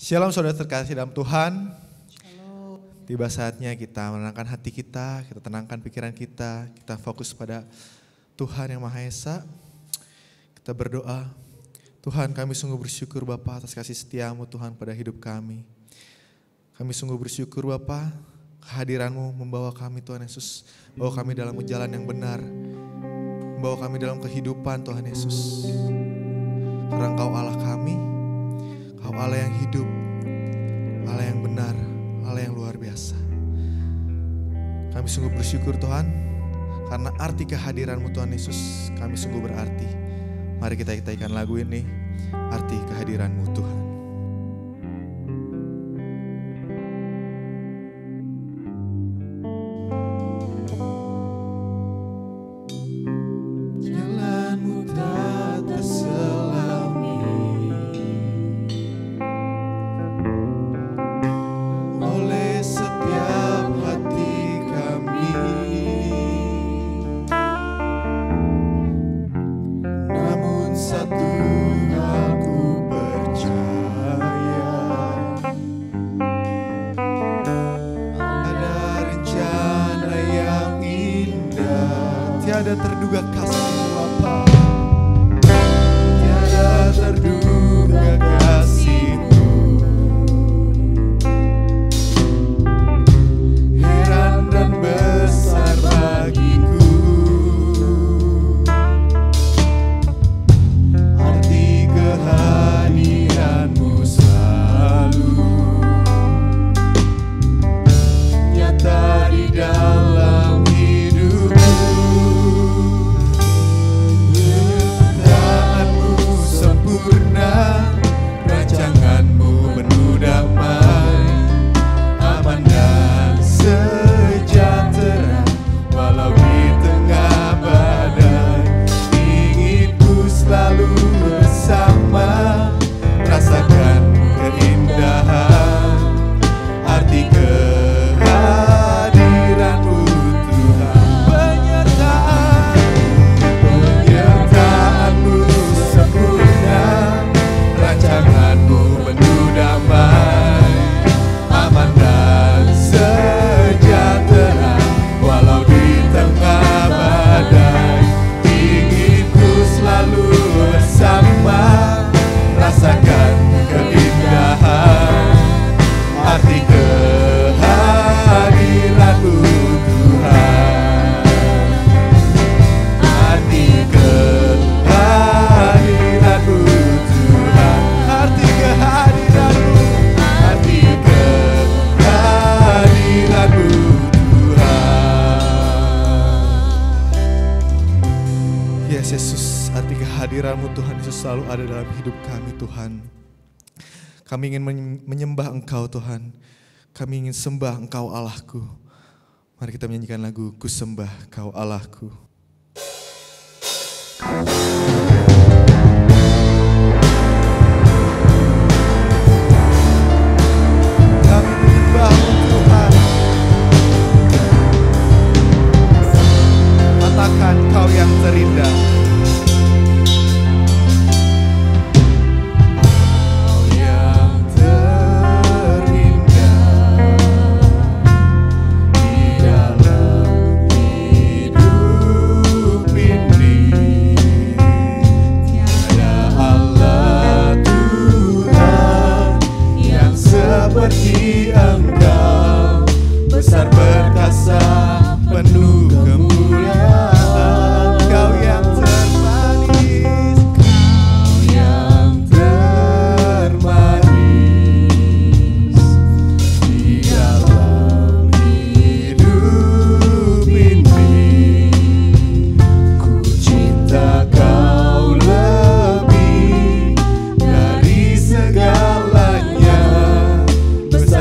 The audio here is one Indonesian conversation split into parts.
Shalom saudara terkasih dalam Tuhan. Tiba saatnya kita menenangkan hati kita tenangkan pikiran kita fokus pada Tuhan yang Maha Esa. Kita berdoa, Tuhan kami sungguh bersyukur Bapa atas kasih setia-Mu Tuhan pada hidup kami. Kami sungguh bersyukur Bapa, kehadiran-Mu membawa kami Tuhan Yesus, bawa kami dalam jalan yang benar, membawa kami dalam kehidupan Tuhan Yesus. Karena Engkau Allah kami, Engkau Allah yang hidup, Allah yang benar, Allah yang luar biasa. Kami sungguh bersyukur Tuhan, karena arti kehadiran-Mu Tuhan Yesus, kami sungguh berarti. Mari kita ikan lagu ini, arti kehadiran-Mu Tuhan. Tiada terduga kasih-Mu Bapa, tiada terduga kasih-Mu, heran dan besar bagiku, arti kehadiran-Mu selalu nyata di dalam rancangan-Mu penuh damai, aman dan sejahtera, walau di tengah badai. Ingin ku selalu bersama, rasakan keindahan, arti kehadiran-Mu Tuhan. Penyertaan-Mu sempurna, rancangan-Mu penuh damai, aman dan sejahtera, walau di tengah badai. Ingin ku selalu bersama, rasakan keindahan, arti kehadiran-Mu Tuhan. Arti kehadiran-Mu Tuhan. Arti kehadiran-Mu, arti kehadiran-Mu Tuhan. Yes Yesus, arti kehadiran-Mu Tuhan Yesus selalu ada dalam hidup kami Tuhan. Kami ingin menyembah Engkau Tuhan, kami ingin sembah Engkau Allahku. Mari kita menyanyikan lagu Ku Sembah Kau Allahku. Kami menyembah-Mu Tuhan. Katakan Kau yang terindah. Kau yang terindah di dalam hidup ini. Tiada Allah Tuhan yang seperti Engkau, besar perkasa penuh kemuliaan. Kau yang termanis, Kau yang termanis di dalam hidup ini. Ku cinta Kau lebih dari segalanya, besar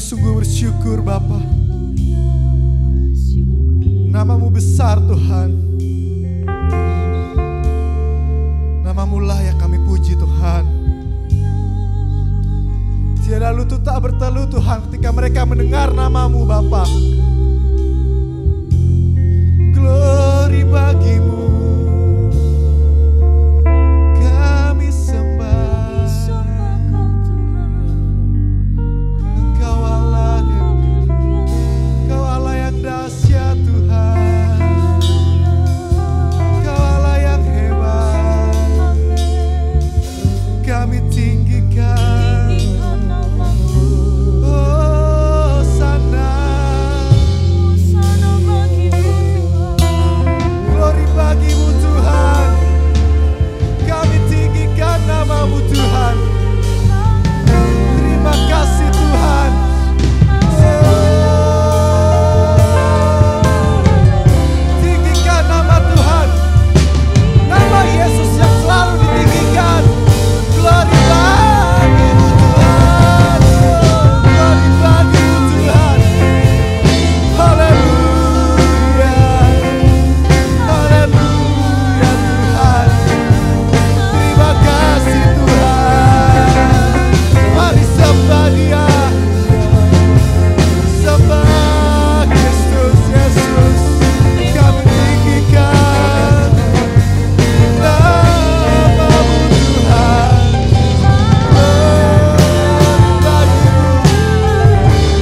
sungguh bersyukur Bapa. Nama-Mu besar Tuhan. Nama-Mu layak kami puji Tuhan. Tiada lutut tak bertelut Tuhan ketika mereka mendengar nama-Mu Bapa. Glory bagi-Mu. Kami sembah. Engkau Allah yang dahsyat Tuhan. Engkau Allah yang hebat. Kami tinggikan. Oh sana. Glory bagi-Mu Tuhan. Kami tinggikan nama-Mu Tuhan. Terima kasih Tuhan. Tinggikan nama Tuhan. Nama Yesus yang selalu ditinggikan. Glory bagi-Mu Tuhan. Glory bagi-Mu Tuhan. Haleluya. Haleluya Tuhan. Terima kasih Tuhan. Mari sembah Dia. Sembah Kristus Yesus. Kami tinggikan nama-Mu Tuhan.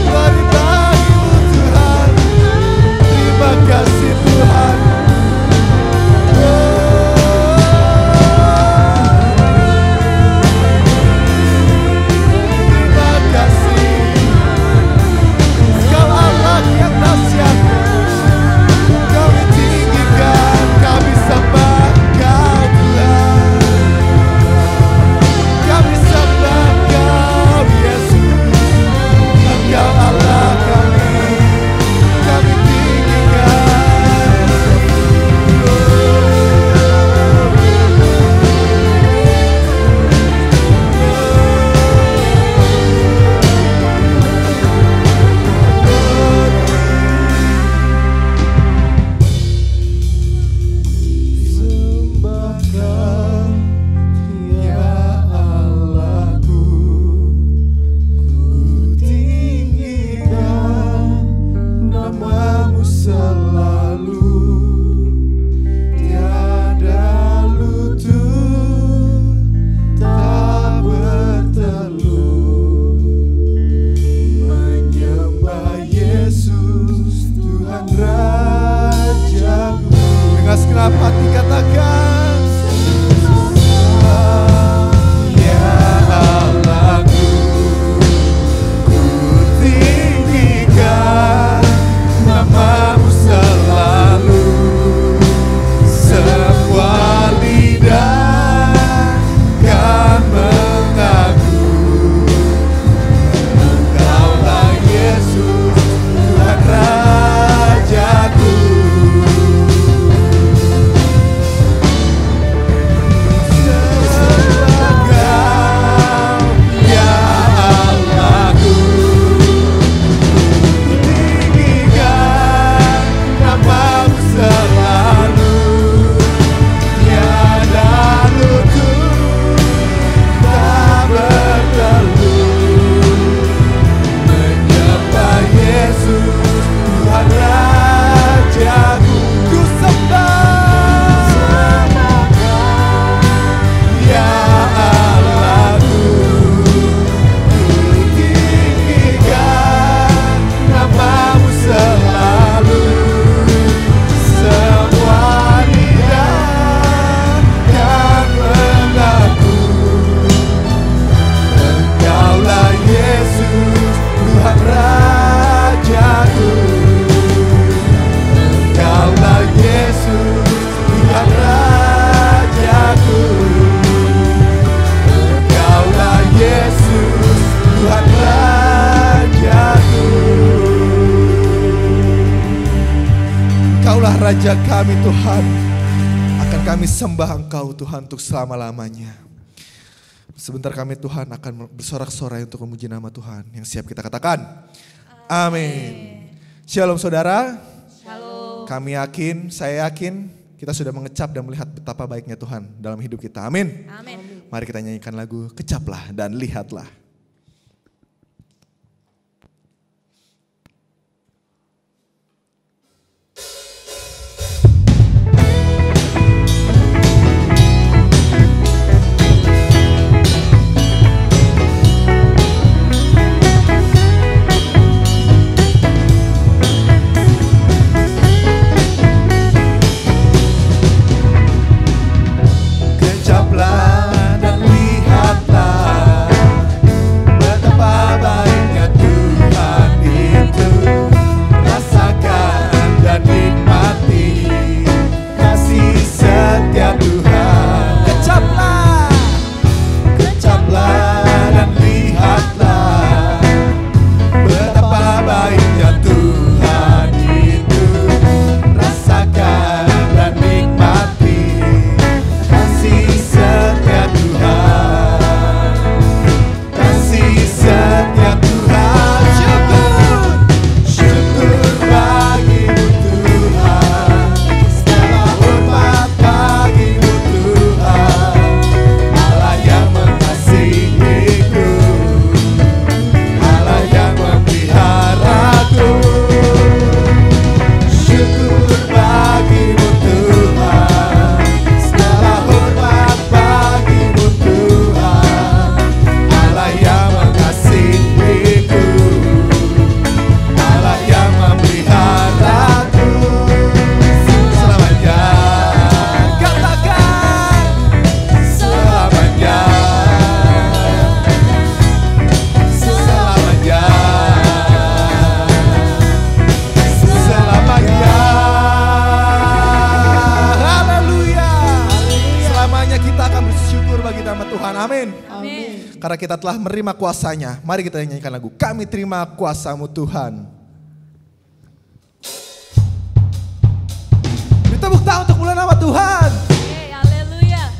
Glory bagi-Mu Tuhan. Terima kasih Tuhan. Terima kasih. Engkau Allah yang dahsyat. Kami tinggikan, kami sembah Engkau Tuhan. Kami sembah Engkau Yesus. Engkau Allah kami tinggikan. Sembahkan ya Allahku, ku tinggikan nama-Mu selalu. Tiada lutut tak bertelut menyembah Yesus Tuhan Rajaku. Dengan segenap hati katakan, ya Allahku, ku tinggikan nama-Mu selalu. Semua lidah kan mengaku, Engkaulah Yesus Tuhan Rajaku. Raja kami Tuhan, akan kami sembah Engkau Tuhan untuk selama-lamanya. Sebentar kami Tuhan akan bersorak-sorai untuk memuji nama Tuhan. Yang siap kita katakan, amin. Shalom saudara. Shalom. Kami yakin, saya yakin kita sudah mengecap dan melihat betapa baiknya Tuhan dalam hidup kita. Amin. Amin. Mari kita nyanyikan lagu Kecaplah dan Lihatlah. Dan lihatlah betapa baiknya Tuhan itu. Rasakan dan nikmati kasih setia Tuhan. Kecaplah dan lihatlah betapa baiknya Tuhan itu. Rasakan dan nikmati kasih setia Tuhan, kasih setia Tuhan. Syukur bagimu Tuhan, segala hormat bagimu Tuhan, Allah yang mengasihiku, Allah yang memeliharaku. Syukur bagimu Tuhan, segala hormat bagimu Tuhan, Allah yang mengasihiku, Allah yang memeliharaku selamanya. Katakan selamanya, selamanya, selamanya. Haleluya. Selamanya kita akan bersyukur bagi nama Tuhan. Amin. Amin. Karena kita telah menerima kuasanya. Mari kita nyanyikan lagu Kami Terima Kuasamu Tuhan. Beri tepuk tangan untuk mulia nama Tuhan. Oke, haleluya.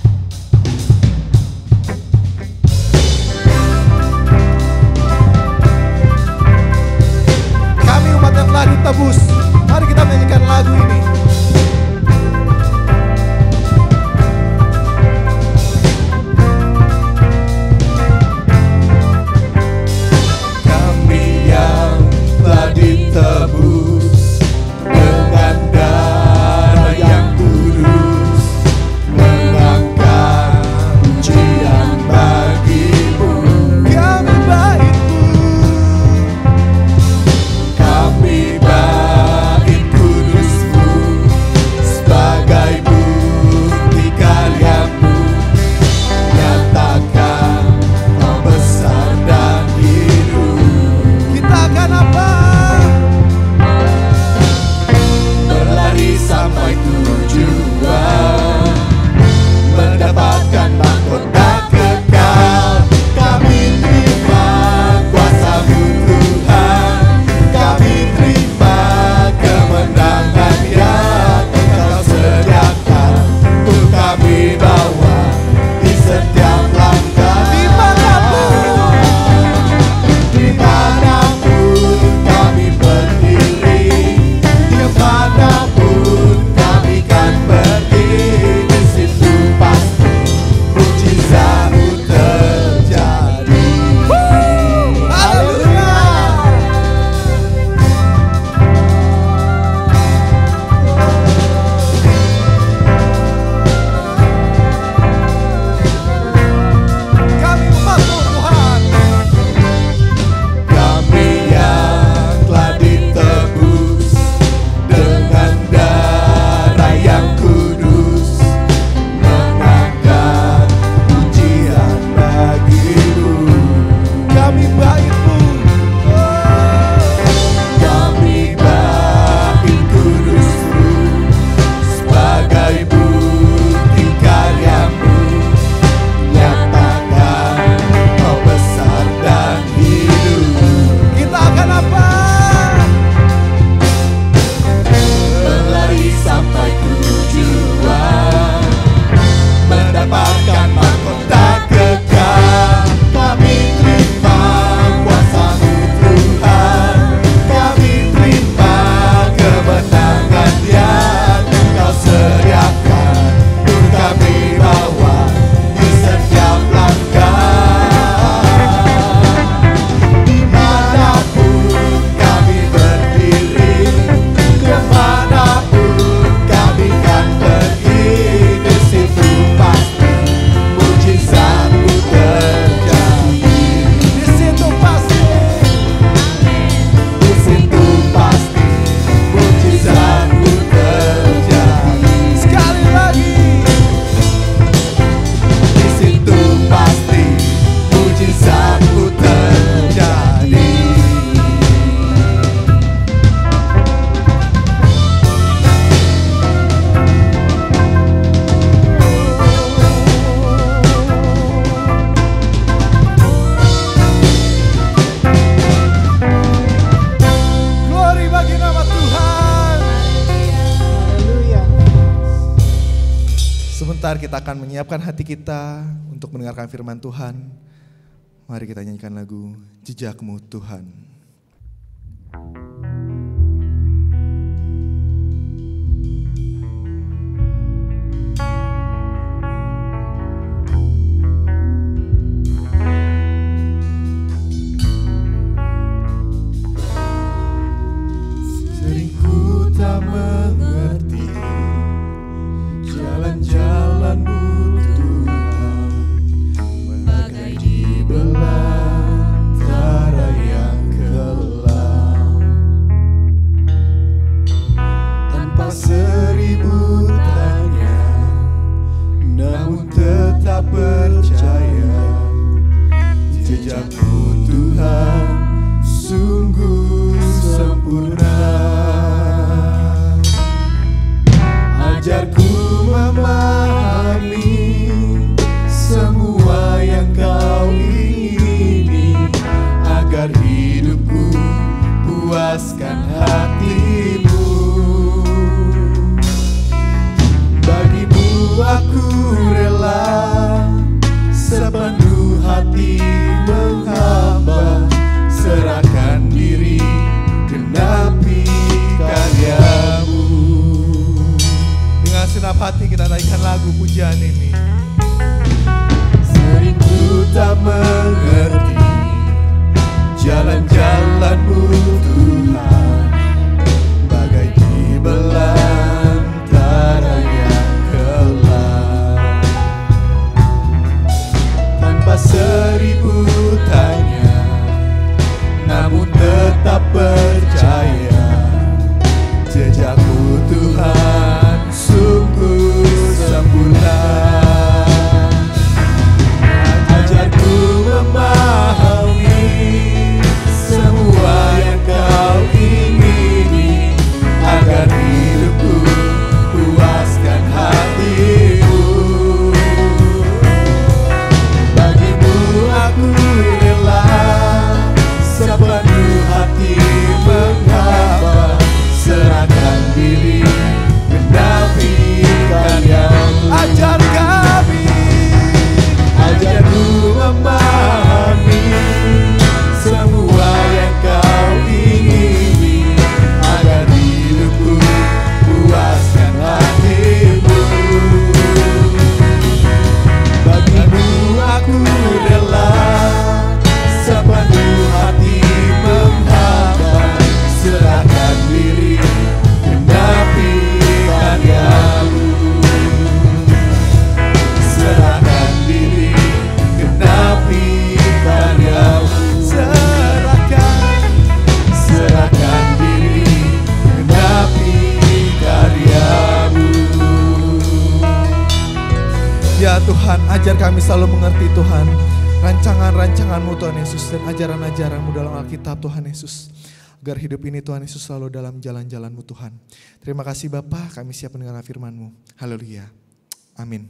Kami umat yang telah ditebus. Mari kita menyanyikan lagu ini. Kami yang telah ditebus dengan darah yang kudus, sebentar kita akan menyiapkan hati kita untuk mendengarkan firman Tuhan. Mari kita nyanyikan lagu Jejakmu Tuhan. Sering ku tak mengerti jalan-jalan-Mu Tuhan, bagai di belantara yang kelam. Tanpa seribu tanya, namun tetap percaya, jejakmu Tuhan sungguh sempurna. Ajarku memahami semua yang Kau ingini, agar hidupku puaskan hati-Mu. Bagi-Mu aku rela sepenuh hati menghamba, serahkan diri genapi karya-Mu. Dengan senap hati kita naikkan lagu pujian ini. Sering ku tak mengerti jalan-jalan-Mu Tuhan, bagai di belantara yang kelam. Tanpa seribu tanya, namun tetap percaya, jejakmu Tuhan sungguh sempurna. Ajarku memahami semua yang Kau ingini, agar hidupku puaskan hati-Mu. Bagi-Mu aku rela sepenuh hati menghamba, serahkan diri genapi karya-Mu. Ajar kami, ajarku memahami semua yang Kau ingini, agar hidupku puaskan hati-Mu. Bagi-Mu aku rela sepenuh hati menghamba, serahkan diri genapi karya-Mu. Serahkan diri genapi karya-Mu. Serahkan diri genapi karya-Mu. Ya Tuhan, ajar kami selalu mengerti Tuhan rancangan-rancangan-Mu Tuhan Yesus, dan ajaran-ajaran-Mu dalam Alkitab Tuhan Yesus, agar hidup ini Tuhan Yesus selalu dalam jalan-jalan-Mu Tuhan. Terima kasih Bapa, kami siap mendengar firman-Mu. Haleluya. Amin.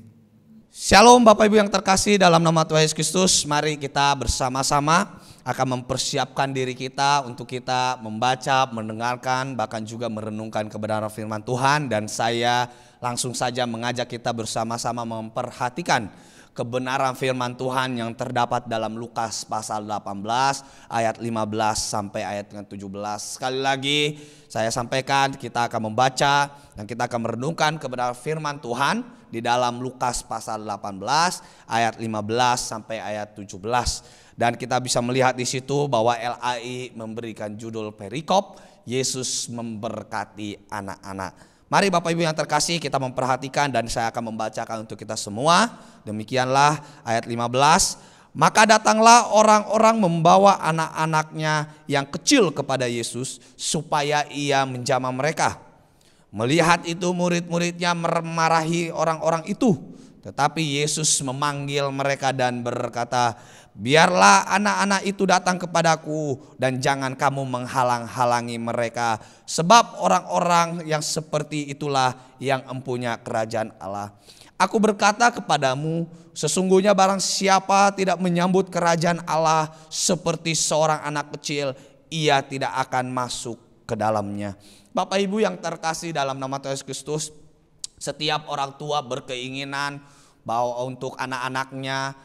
Shalom Bapak Ibu yang terkasih dalam nama Tuhan Yesus Kristus. Mari kita bersama-sama akan mempersiapkan diri kita untuk kita membaca, mendengarkan, bahkan juga merenungkan kebenaran firman Tuhan. Dan saya langsung saja mengajak kita bersama-sama memperhatikan kebenaran firman Tuhan yang terdapat dalam Lukas pasal 18 ayat 15 sampai ayat 17. Sekali lagi saya sampaikan, kita akan membaca dan kita akan merenungkan kebenaran firman Tuhan di dalam Lukas pasal 18 ayat 15 sampai ayat 17. Dan kita bisa melihat di situ bahwa LAI memberikan judul perikop Yesus memberkati anak-anak. Mari Bapak Ibu yang terkasih, kita memperhatikan dan saya akan membacakan untuk kita semua. Demikianlah ayat 15. Maka datanglah orang-orang membawa anak-anaknya yang kecil kepada Yesus supaya ia menjamah mereka. Melihat itu murid-muridnya memarahi orang-orang itu. Tetapi Yesus memanggil mereka dan berkata, biarlah anak-anak itu datang kepadaku dan jangan kamu menghalang-halangi mereka. Sebab orang-orang yang seperti itulah yang empunya kerajaan Allah. Aku berkata kepadamu, sesungguhnya barang siapa tidak menyambut kerajaan Allah seperti seorang anak kecil, ia tidak akan masuk ke dalamnya. Bapak Ibu yang terkasih dalam nama Tuhan Yesus Kristus, Setiap orang tua berkeinginan bahwa untuk anak-anaknya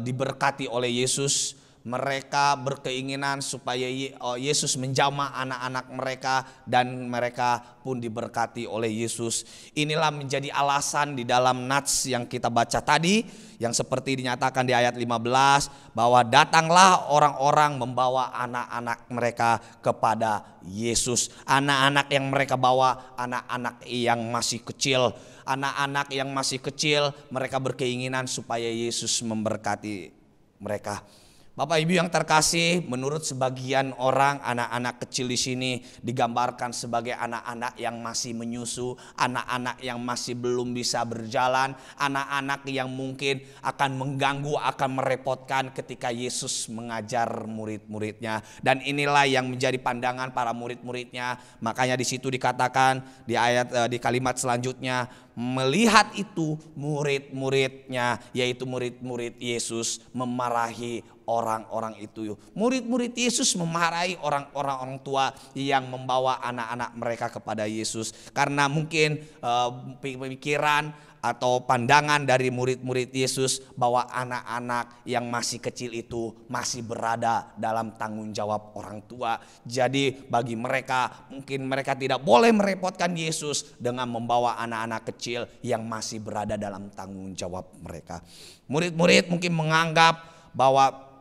diberkati oleh Yesus. Mereka berkeinginan supaya Yesus menjamah anak-anak mereka dan mereka pun diberkati oleh Yesus. Inilah menjadi alasan di dalam nats yang kita baca tadi, yang seperti dinyatakan di ayat 15, bahwa datanglah orang-orang membawa anak-anak mereka kepada Yesus. Anak-anak yang mereka bawa, anak-anak yang masih kecil. Anak-anak yang masih kecil, mereka berkeinginan supaya Yesus memberkati mereka. Bapak Ibu yang terkasih, menurut sebagian orang, anak-anak kecil di sini digambarkan sebagai anak-anak yang masih menyusu, anak-anak yang masih belum bisa berjalan, anak-anak yang mungkin akan mengganggu, akan merepotkan ketika Yesus mengajar murid-muridnya. Dan inilah yang menjadi pandangan para murid-muridnya. Makanya di situ dikatakan di kalimat selanjutnya, melihat itu murid-muridnya, yaitu murid-murid Yesus, memarahi orang-orang itu. Murid-murid Yesus memarahi orang tua yang membawa anak-anak mereka kepada Yesus. Karena mungkin pemikiran atau pandangan dari murid-murid Yesus bahwa anak-anak yang masih kecil itu masih berada dalam tanggung jawab orang tua. Jadi bagi mereka, mungkin mereka tidak boleh merepotkan Yesus dengan membawa anak-anak kecil yang masih berada dalam tanggung jawab mereka. Murid-murid mungkin menganggap bahwa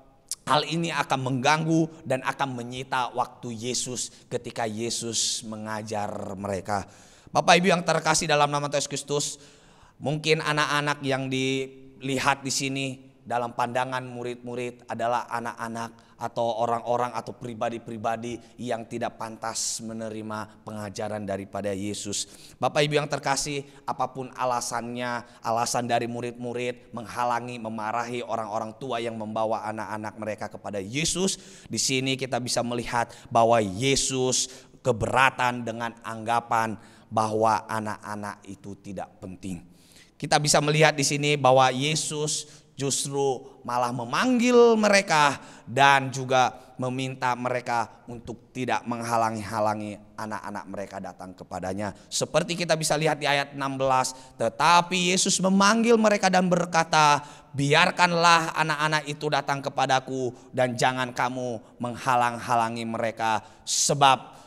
hal ini akan mengganggu dan akan menyita waktu Yesus ketika Yesus mengajar mereka. Bapak Ibu yang terkasih dalam nama Tuhan Yesus Kristus, mungkin anak-anak yang dilihat di sini dalam pandangan murid-murid adalah anak-anak atau orang-orang atau pribadi-pribadi yang tidak pantas menerima pengajaran daripada Yesus. Bapak Ibu yang terkasih, apapun alasannya, alasan dari murid-murid menghalangi, memarahi orang-orang tua yang membawa anak-anak mereka kepada Yesus, di sini kita bisa melihat bahwa Yesus keberatan dengan anggapan bahwa anak-anak itu tidak penting. Kita bisa melihat di sini bahwa Yesus justru malah memanggil mereka dan juga meminta mereka untuk tidak menghalangi anak-anak mereka datang kepadanya. Seperti kita bisa lihat di ayat 16, tetapi Yesus memanggil mereka dan berkata, biarkanlah anak-anak itu datang kepadaku dan jangan kamu menghalang-halangi mereka, sebab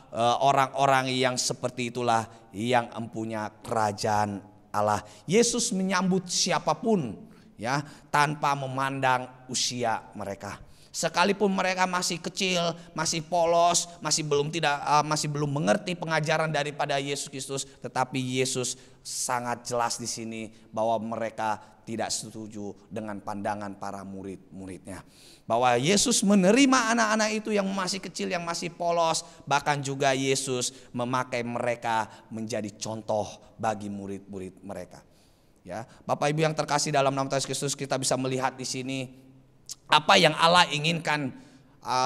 orang-orang yang seperti itulah yang empunya kerajaan Allah. Yesus menyambut siapapun, ya, tanpa memandang usia mereka. Sekalipun mereka masih kecil, masih polos, masih belum mengerti pengajaran daripada Yesus Kristus, tetapi Yesus sangat jelas di sini bahwa mereka tidak setuju dengan pandangan para murid-muridnya. Bahwa Yesus menerima anak-anak itu yang masih kecil, yang masih polos, bahkan juga Yesus memakai mereka menjadi contoh bagi murid-murid mereka. Ya, Bapak Ibu yang terkasih dalam nama Tuhan Yesus Kristus, kita bisa melihat di sini apa yang Allah inginkan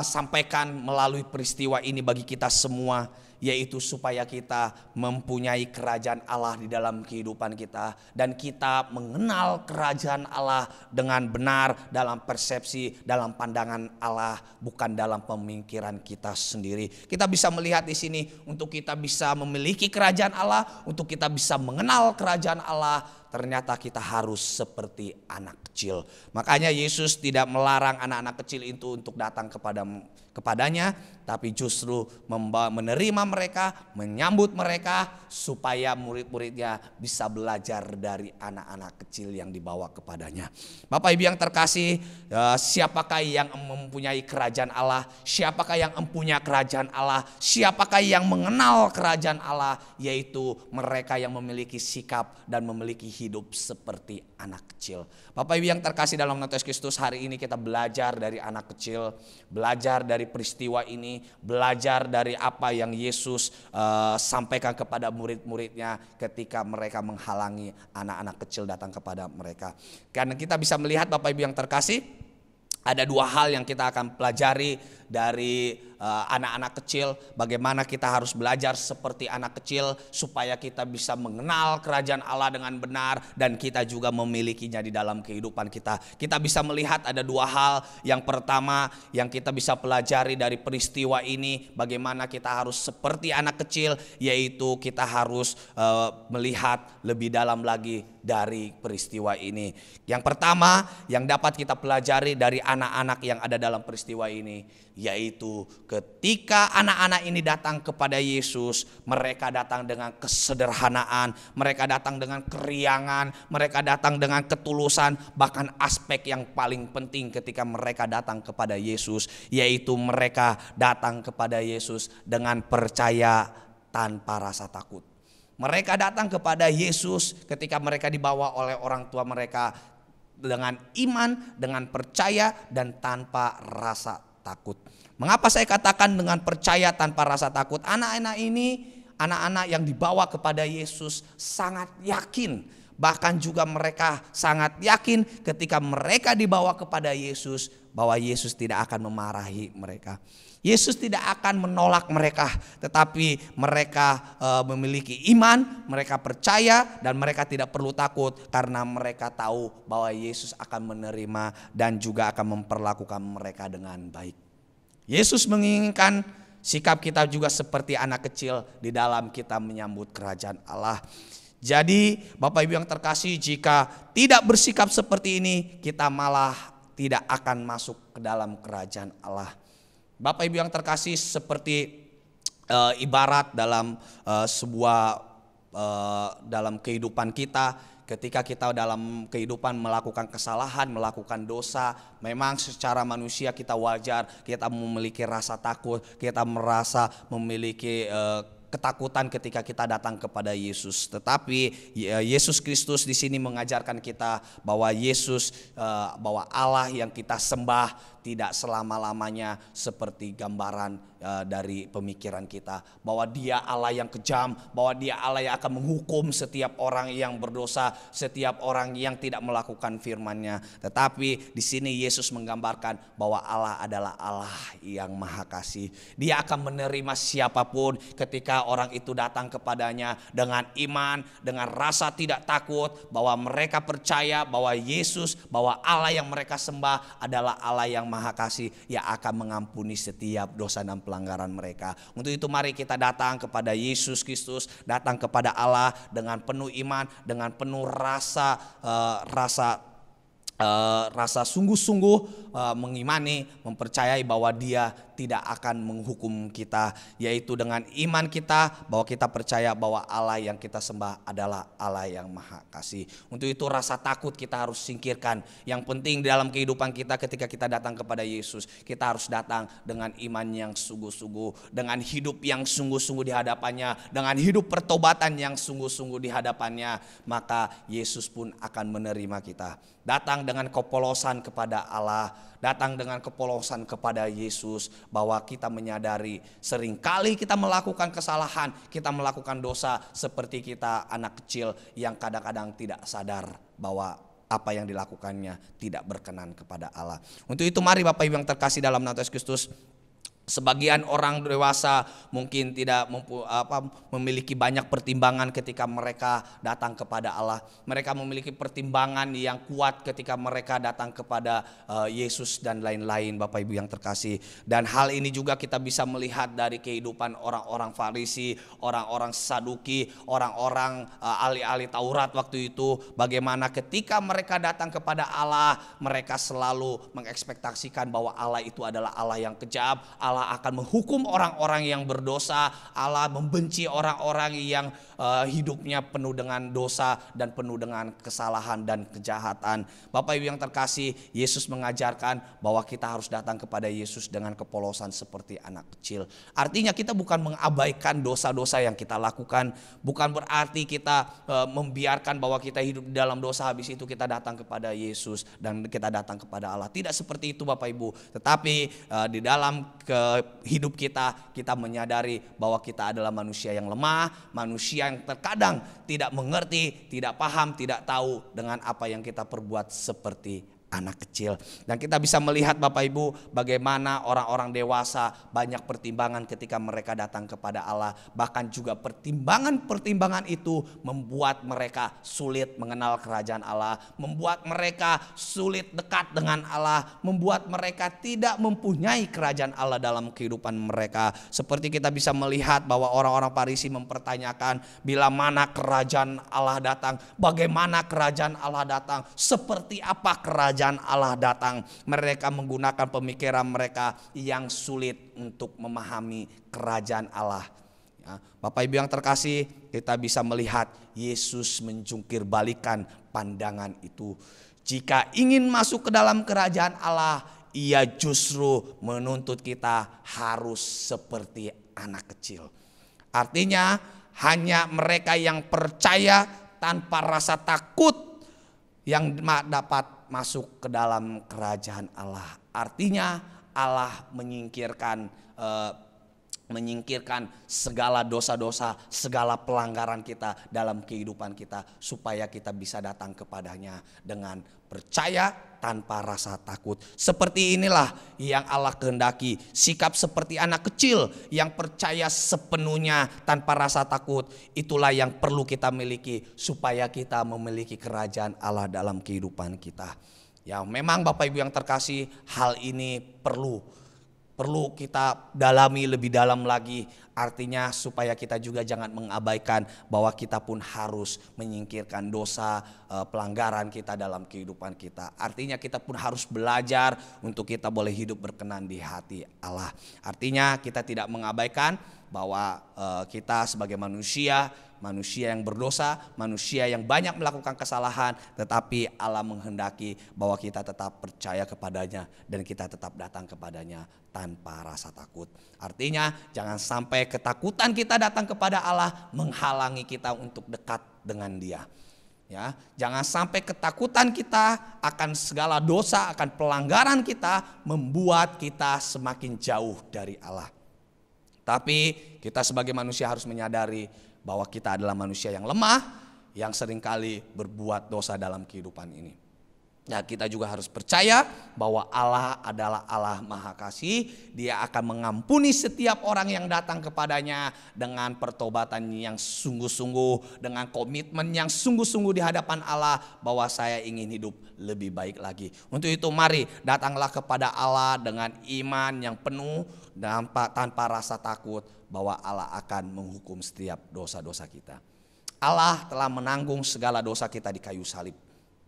sampaikan melalui peristiwa ini bagi kita semua, yaitu supaya kita mempunyai kerajaan Allah di dalam kehidupan kita dan kita mengenal kerajaan Allah dengan benar dalam persepsi, dalam pandangan Allah, bukan dalam pemikiran kita sendiri. Kita bisa melihat di sini untuk kita bisa memiliki kerajaan Allah, untuk kita bisa mengenal kerajaan Allah, ternyata kita harus seperti anak kecil. Makanya Yesus tidak melarang anak-anak kecil itu untuk datang kepadanya, tapi justru menerima mereka, menyambut mereka supaya murid-muridnya bisa belajar dari anak-anak kecil yang dibawa kepadanya. Bapak Ibu yang terkasih, siapakah yang mempunyai kerajaan Allah? Siapakah yang empunya kerajaan Allah? Siapakah yang mengenal kerajaan Allah? Yaitu mereka yang memiliki sikap dan memiliki hidup seperti anak kecil. Bapak Ibu yang terkasih dalam nama Tuhan Yesus Kristus, hari ini kita belajar dari anak kecil, belajar dari peristiwa ini, belajar dari apa yang Yesus sampaikan kepada murid-muridnya ketika mereka menghalangi anak-anak kecil datang kepada mereka. Karena kita bisa melihat Bapak Ibu yang terkasih, ada dua hal yang kita akan pelajari dari anak-anak kecil, bagaimana kita harus belajar seperti anak kecil supaya kita bisa mengenal kerajaan Allah dengan benar dan kita juga memilikinya di dalam kehidupan kita. Kita bisa melihat ada dua hal. Yang pertama yang kita bisa pelajari dari peristiwa ini, bagaimana kita harus seperti anak kecil, yaitu kita harus melihat lebih dalam lagi dari peristiwa ini. Yang pertama yang dapat kita pelajari dari anak-anak yang ada dalam peristiwa ini, yaitu ketika anak-anak ini datang kepada Yesus, mereka datang dengan kesederhanaan, mereka datang dengan keriangan, mereka datang dengan ketulusan. Bahkan aspek yang paling penting ketika mereka datang kepada Yesus, yaitu mereka datang kepada Yesus dengan percaya tanpa rasa takut. Mereka datang kepada Yesus ketika mereka dibawa oleh orang tua mereka dengan iman, dengan percaya dan tanpa rasa takut. Mengapa saya katakan dengan percaya tanpa rasa takut? Anak-anak ini, anak-anak yang dibawa kepada Yesus sangat yakin. Bahkan juga mereka sangat yakin ketika mereka dibawa kepada Yesus bahwa Yesus tidak akan memarahi mereka. Yesus tidak akan menolak mereka, tetapi mereka memiliki iman, mereka percaya dan mereka tidak perlu takut karena mereka tahu bahwa Yesus akan menerima dan juga akan memperlakukan mereka dengan baik. Yesus menginginkan sikap kita juga seperti anak kecil di dalam kita menyambut kerajaan Allah. Jadi Bapak Ibu yang terkasih, jika tidak bersikap seperti ini, kita malah tidak akan masuk ke dalam kerajaan Allah. Bapak Ibu yang terkasih, seperti ibarat dalam sebuah dalam kehidupan kita, ketika kita dalam kehidupan melakukan kesalahan, melakukan dosa, memang secara manusia kita wajar, kita memiliki rasa takut, kita merasa memiliki ketakutan ketika kita datang kepada Yesus. Tetapi Yesus Kristus di sini mengajarkan kita bahwa bahwa Allah yang kita sembah tidak selama-lamanya seperti gambaran dari pemikiran kita, bahwa Dia Allah yang kejam, bahwa Dia Allah yang akan menghukum setiap orang yang berdosa, setiap orang yang tidak melakukan firman-Nya. Tetapi di sini Yesus menggambarkan bahwa Allah adalah Allah yang Maha Kasih. Dia akan menerima siapapun ketika orang itu datang kepadanya dengan iman, dengan rasa tidak takut, bahwa mereka percaya bahwa Yesus, bahwa Allah yang mereka sembah adalah Allah yang Maha Kasih, yang akan mengampuni setiap dosa dan pelanggaran mereka. Untuk itu mari kita datang kepada Yesus Kristus, datang kepada Allah dengan penuh iman, dengan penuh rasa sungguh-sungguh mengimani, mempercayai bahwa Dia tidak akan menghukum kita, yaitu dengan iman kita bahwa kita percaya bahwa Allah yang kita sembah adalah Allah yang Maha Kasih. Untuk itu rasa takut kita harus singkirkan. Yang penting dalam kehidupan kita ketika kita datang kepada Yesus, kita harus datang dengan iman yang sungguh-sungguh, dengan hidup yang sungguh-sungguh di hadapannya, dengan hidup pertobatan yang sungguh-sungguh di hadapannya, maka Yesus pun akan menerima kita. Datang dengan kepolosan kepada Allah, datang dengan kepolosan kepada Yesus, bahwa kita menyadari seringkali kita melakukan kesalahan, kita melakukan dosa seperti kita anak kecil yang kadang-kadang tidak sadar bahwa apa yang dilakukannya tidak berkenan kepada Allah. Untuk itu mari Bapak Ibu yang terkasih dalam nama Yesus Kristus, sebagian orang dewasa mungkin tidak memiliki banyak pertimbangan ketika mereka datang kepada Allah. Mereka memiliki pertimbangan yang kuat ketika mereka datang kepada Yesus dan lain-lain, Bapak Ibu yang terkasih. Dan hal ini juga kita bisa melihat dari kehidupan orang-orang Farisi, orang-orang Saduki, orang-orang ahli-ahli Taurat waktu itu. Bagaimana ketika mereka datang kepada Allah, mereka selalu mengekspektasikan bahwa Allah itu adalah Allah yang kejam, Allah akan menghukum orang-orang yang berdosa, Allah membenci orang-orang yang hidupnya penuh dengan dosa dan penuh dengan kesalahan dan kejahatan. Bapak Ibu yang terkasih, Yesus mengajarkan bahwa kita harus datang kepada Yesus dengan kepolosan seperti anak kecil. Artinya kita bukan mengabaikan dosa-dosa yang kita lakukan, bukan berarti kita membiarkan bahwa kita hidup di dalam dosa, habis itu kita datang kepada Yesus dan kita datang kepada Allah. Tidak seperti itu Bapak Ibu, tetapi di dalam hidup kita menyadari bahwa kita adalah manusia yang lemah, manusia yang terkadang tidak mengerti, tidak paham, tidak tahu dengan apa yang kita perbuat seperti anak kecil. Dan kita bisa melihat Bapak Ibu bagaimana orang-orang dewasa banyak pertimbangan ketika mereka datang kepada Allah. Bahkan juga pertimbangan-pertimbangan itu membuat mereka sulit mengenal kerajaan Allah, membuat mereka sulit dekat dengan Allah, membuat mereka tidak mempunyai kerajaan Allah dalam kehidupan mereka. Seperti kita bisa melihat bahwa orang-orang Farisi mempertanyakan bila mana kerajaan Allah datang, bagaimana kerajaan Allah datang, seperti apa kerajaan Allah datang. Mereka menggunakan pemikiran mereka yang sulit untuk memahami kerajaan Allah. Ya, Bapak Ibu yang terkasih, kita bisa melihat Yesus menjungkir balikan pandangan itu. Jika ingin masuk ke dalam kerajaan Allah, Ia justru menuntut kita harus seperti anak kecil. Artinya hanya mereka yang percaya tanpa rasa takut yang dapat masuk ke dalam kerajaan Allah. Artinya Allah menyingkirkan segala dosa-dosa, segala pelanggaran kita dalam kehidupan kita, supaya kita bisa datang kepadanya dengan percaya tanpa rasa takut. Seperti inilah yang Allah kehendaki, sikap seperti anak kecil yang percaya sepenuhnya tanpa rasa takut. Itulah yang perlu kita miliki supaya kita memiliki kerajaan Allah dalam kehidupan kita. Ya, memang Bapak Ibu yang terkasih, hal ini perlu kita dalami lebih dalam lagi. Artinya supaya kita juga jangan mengabaikan bahwa kita pun harus menyingkirkan dosa, pelanggaran kita dalam kehidupan kita. Artinya kita pun harus belajar untuk kita boleh hidup berkenan di hati Allah. Artinya kita tidak mengabaikan bahwa kita sebagai manusia yang berdosa, manusia yang banyak melakukan kesalahan, tetapi Allah menghendaki bahwa kita tetap percaya kepadanya dan kita tetap datang kepadanya tanpa rasa takut. Artinya jangan sampai ketakutan kita datang kepada Allah menghalangi kita untuk dekat dengan Dia. Ya, jangan sampai ketakutan kita akan segala dosa, akan pelanggaran kita membuat kita semakin jauh dari Allah. Tapi kita sebagai manusia harus menyadari bahwa kita adalah manusia yang lemah, yang seringkali berbuat dosa dalam kehidupan ini. Ya, kita juga harus percaya bahwa Allah adalah Allah Maha Kasih. Dia akan mengampuni setiap orang yang datang kepadanya dengan pertobatan yang sungguh-sungguh, dengan komitmen yang sungguh-sungguh di hadapan Allah bahwa saya ingin hidup lebih baik lagi. Untuk itu mari datanglah kepada Allah dengan iman yang penuh tanpa rasa takut bahwa Allah akan menghukum setiap dosa-dosa kita. Allah telah menanggung segala dosa kita di kayu salib.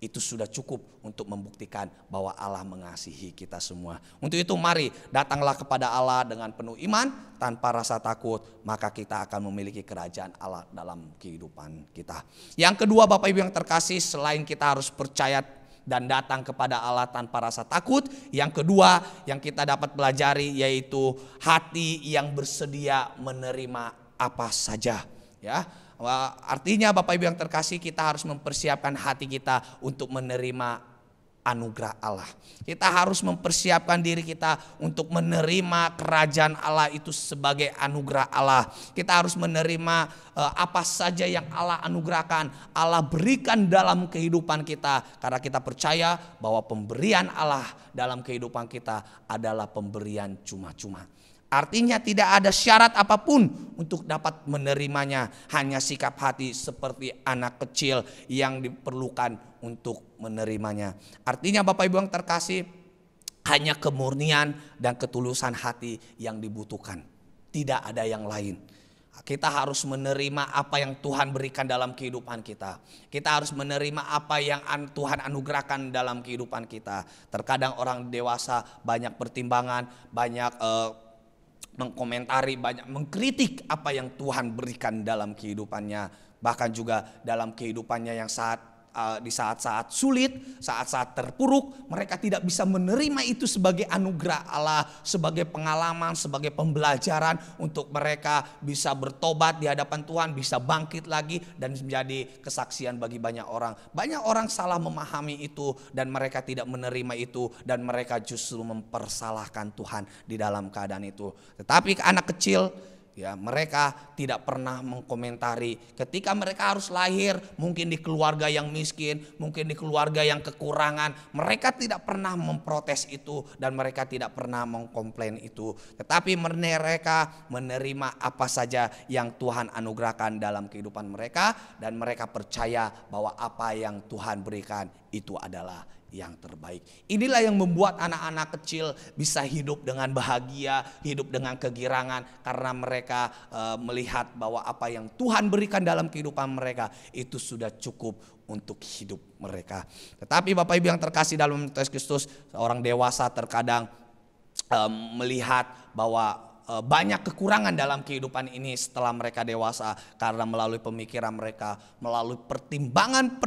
Itu sudah cukup untuk membuktikan bahwa Allah mengasihi kita semua. Untuk itu mari datanglah kepada Allah dengan penuh iman tanpa rasa takut, maka kita akan memiliki kerajaan Allah dalam kehidupan kita. Yang kedua Bapak Ibu yang terkasih, selain kita harus percaya dan datang kepada Allah tanpa rasa takut, yang kedua yang kita dapat pelajari yaitu hati yang bersedia menerima apa saja. Ya, artinya Bapak Ibu yang terkasih, kita harus mempersiapkan hati kita untuk menerima anugerah Allah. Kita harus mempersiapkan diri kita untuk menerima kerajaan Allah itu sebagai anugerah Allah. Kita harus menerima apa saja yang Allah anugerahkan, Allah berikan dalam kehidupan kita. Karena kita percaya bahwa pemberian Allah dalam kehidupan kita adalah pemberian cuma-cuma. Artinya tidak ada syarat apapun untuk dapat menerimanya. Hanya sikap hati seperti anak kecil yang diperlukan untuk menerimanya. Artinya Bapak Ibu yang terkasih, hanya kemurnian dan ketulusan hati yang dibutuhkan. Tidak ada yang lain. Kita harus menerima apa yang Tuhan berikan dalam kehidupan kita. Kita harus menerima apa yang Tuhan anugerahkan dalam kehidupan kita. Terkadang orang dewasa banyak pertimbangan, banyak mengkomentari, banyak mengkritik apa yang Tuhan berikan dalam kehidupannya. Bahkan juga dalam kehidupannya yang di saat-saat sulit, saat-saat terpuruk, mereka tidak bisa menerima itu sebagai anugerah Allah, sebagai pengalaman, sebagai pembelajaran untuk mereka bisa bertobat di hadapan Tuhan, bisa bangkit lagi dan menjadi kesaksian bagi banyak orang. Banyak orang salah memahami itu dan mereka tidak menerima itu dan mereka justru mempersalahkan Tuhan di dalam keadaan itu. Tetapi anak kecil Ya, mereka tidak pernah mengkomentari ketika mereka harus lahir, mungkin di keluarga yang miskin, mungkin di keluarga yang kekurangan. Mereka tidak pernah memprotes itu dan mereka tidak pernah mengkomplain itu. Tetapi mereka menerima apa saja yang Tuhan anugerahkan dalam kehidupan mereka dan mereka percaya bahwa apa yang Tuhan berikan itu adalah yang terbaik. Inilah yang membuat anak-anak kecil bisa hidup dengan bahagia, hidup dengan kegirangan karena mereka melihat bahwa apa yang Tuhan berikan dalam kehidupan mereka itu sudah cukup untuk hidup mereka. Tetapi Bapak Ibu yang terkasih dalam Yesus Kristus, orang dewasa terkadang melihat bahwa banyak kekurangan dalam kehidupan ini setelah mereka dewasa karena melalui pemikiran mereka, melalui pertimbangan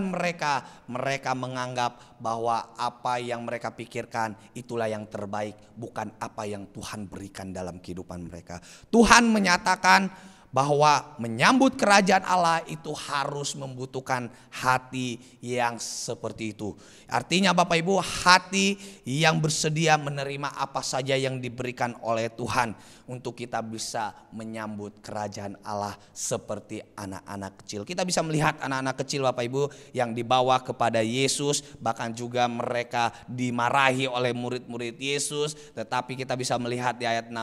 mereka menganggap bahwa apa yang mereka pikirkan itulah yang terbaik, bukan apa yang Tuhan berikan dalam kehidupan mereka. Tuhan menyatakan bahwa menyambut kerajaan Allah itu harus membutuhkan hati yang seperti itu. Artinya Bapak Ibu, hati yang bersedia menerima apa saja yang diberikan oleh Tuhan untuk kita bisa menyambut kerajaan Allah seperti anak-anak kecil. Kita bisa melihat anak-anak kecil Bapak Ibu yang dibawa kepada Yesus, bahkan juga mereka dimarahi oleh murid-murid Yesus. Tetapi kita bisa melihat di ayat 16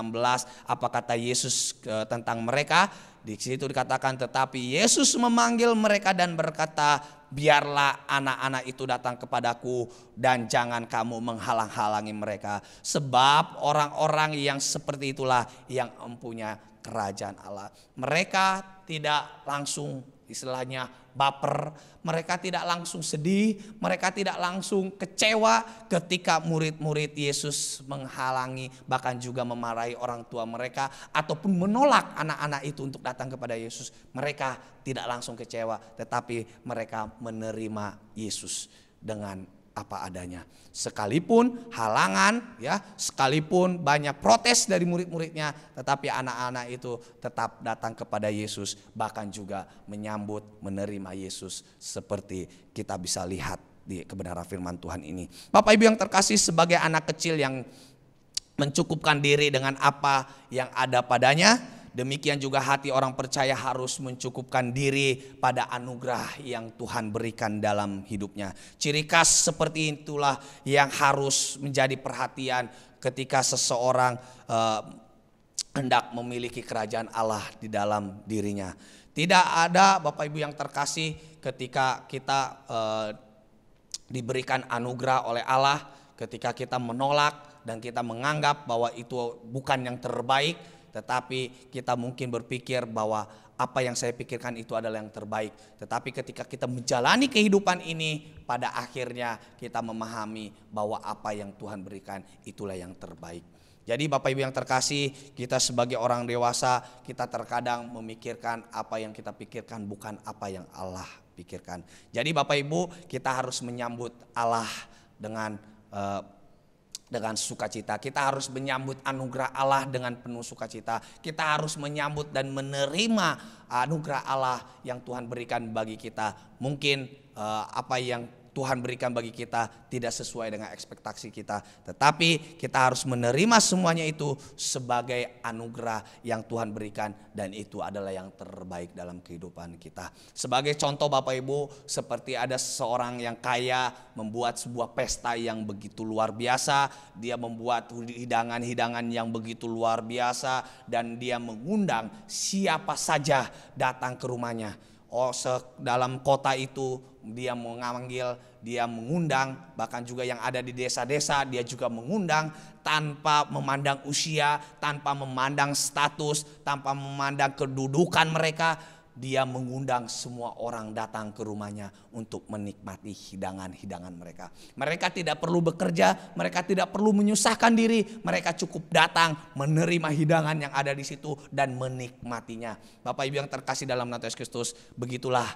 apa kata Yesus tentang mereka. Di situ dikatakan, tetapi Yesus memanggil mereka dan berkata, biarlah anak-anak itu datang kepadaku dan jangan kamu menghalang-halangi mereka. Sebab orang-orang yang seperti itulah yang mempunyai kerajaan Allah. Mereka tidak langsung istilahnya baper, mereka tidak langsung sedih, mereka tidak langsung kecewa ketika murid-murid Yesus menghalangi bahkan juga memarahi orang tua mereka ataupun menolak anak-anak itu untuk datang kepada Yesus. Mereka tidak langsung kecewa, tetapi mereka menerima Yesus dengan apa adanya. Sekalipun halangan, ya, sekalipun banyak protes dari murid-muridnya, tetapi anak-anak itu tetap datang kepada Yesus, bahkan juga menerima Yesus seperti kita bisa lihat di kebenaran firman Tuhan ini. Bapak Ibu yang terkasih, sebagai anak kecil yang mencukupkan diri dengan apa yang ada padanya, demikian juga hati orang percaya harus mencukupkan diri pada anugerah yang Tuhan berikan dalam hidupnya. Ciri khas seperti itulah yang harus menjadi perhatian ketika seseorang hendak memiliki kerajaan Allah di dalam dirinya. Tidak ada Bapak Ibu yang terkasih ketika kita diberikan anugerah oleh Allah, ketika kita menolak dan kita menganggap bahwa itu bukan yang terbaik. Tetapi kita mungkin berpikir bahwa apa yang saya pikirkan itu adalah yang terbaik. Tetapi ketika kita menjalani kehidupan ini, pada akhirnya kita memahami bahwa apa yang Tuhan berikan itulah yang terbaik. Jadi Bapak Ibu yang terkasih, kita sebagai orang dewasa, kita terkadang memikirkan apa yang kita pikirkan, bukan apa yang Allah pikirkan. Jadi Bapak Ibu, kita harus menyambut Allah dengan sukacita. Kita harus menyambut anugerah Allah dengan penuh sukacita. Kita harus menyambut dan menerima anugerah Allah yang Tuhan berikan bagi kita. Mungkin apa yang Tuhan berikan bagi kita tidak sesuai dengan ekspektasi kita, tetapi kita harus menerima semuanya itu sebagai anugerah yang Tuhan berikan, dan itu adalah yang terbaik dalam kehidupan kita. Sebagai contoh Bapak Ibu, seperti ada seseorang yang kaya membuat sebuah pesta yang begitu luar biasa, dia membuat hidangan-hidangan yang begitu luar biasa, dan dia mengundang siapa saja datang ke rumahnya. Dalam kota itu dia memanggil, dia mengundang, bahkan juga yang ada di desa-desa dia juga mengundang, tanpa memandang usia, tanpa memandang status, tanpa memandang kedudukan mereka. Dia mengundang semua orang datang ke rumahnya untuk menikmati hidangan-hidangan mereka. Mereka tidak perlu bekerja, mereka tidak perlu menyusahkan diri, mereka cukup datang menerima hidangan yang ada di situ dan menikmatinya. Bapak Ibu yang terkasih dalam nama Yesus Kristus, begitulah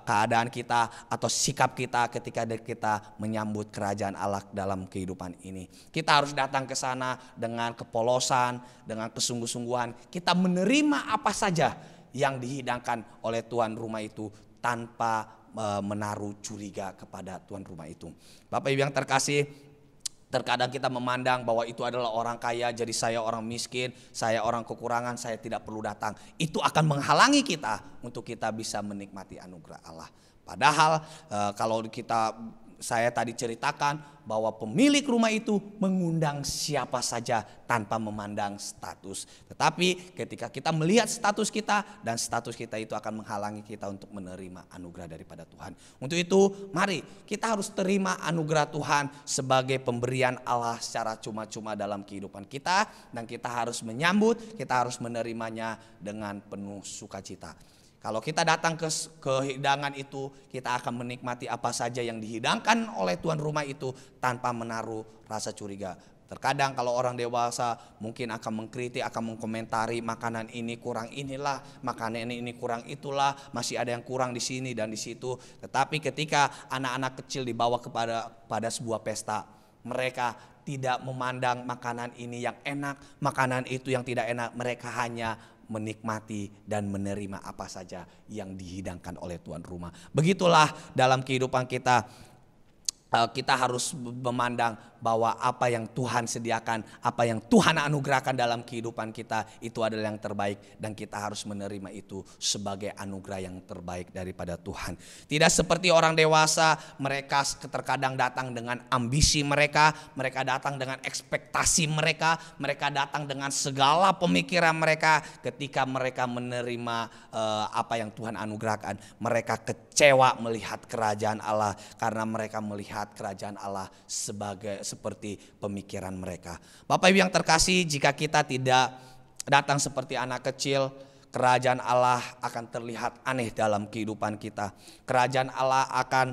keadaan kita atau sikap kita ketika kita menyambut kerajaan Allah dalam kehidupan ini. Kita harus datang ke sana dengan kepolosan, dengan kesungguh-sungguhan. Kita menerima apa saja yang dihidangkan oleh tuan rumah itu tanpa menaruh curiga kepada tuan rumah itu. Bapak Ibu yang terkasih, Terkadang kita memandang bahwa itu adalah orang kaya, jadi saya orang miskin, saya orang kekurangan, saya tidak perlu datang. Itu akan menghalangi kita untuk kita bisa menikmati anugerah Allah. Padahal kalau saya tadi ceritakan bahwa pemilik rumah itu mengundang siapa saja tanpa memandang status. Tetapi ketika kita melihat status kita, dan status kita itu akan menghalangi kita untuk menerima anugerah daripada Tuhan. Untuk itu mari kita harus terima anugerah Tuhan sebagai pemberian Allah secara cuma-cuma dalam kehidupan kita. Dan kita harus menyambut, kita harus menerimanya dengan penuh sukacita. Kalau kita datang ke hidangan itu, kita akan menikmati apa saja yang dihidangkan oleh tuan rumah itu tanpa menaruh rasa curiga. Terkadang kalau orang dewasa mungkin akan mengkritik, akan mengkomentari makanan ini kurang inilah, makanan ini kurang itulah, masih ada yang kurang di sini dan di situ. Tetapi ketika anak-anak kecil dibawa pada sebuah pesta, mereka tidak memandang makanan ini yang enak, makanan itu yang tidak enak. Mereka hanya menikmati dan menerima apa saja yang dihidangkan oleh tuan rumah. Begitulah dalam kehidupan kita. Kita harus memandang bahwa apa yang Tuhan sediakan, apa yang Tuhan anugerahkan dalam kehidupan kita itu adalah yang terbaik, dan kita harus menerima itu sebagai anugerah yang terbaik daripada Tuhan. Tidak seperti orang dewasa, mereka terkadang datang dengan ambisi mereka datang dengan ekspektasi mereka datang dengan segala pemikiran mereka. Ketika mereka menerima apa yang Tuhan anugerahkan, mereka kecewa melihat kerajaan Allah karena mereka melihat kerajaan Allah seperti pemikiran mereka. Bapak Ibu yang terkasih, jika kita tidak datang seperti anak kecil, kerajaan Allah akan terlihat aneh dalam kehidupan kita. Kerajaan Allah akan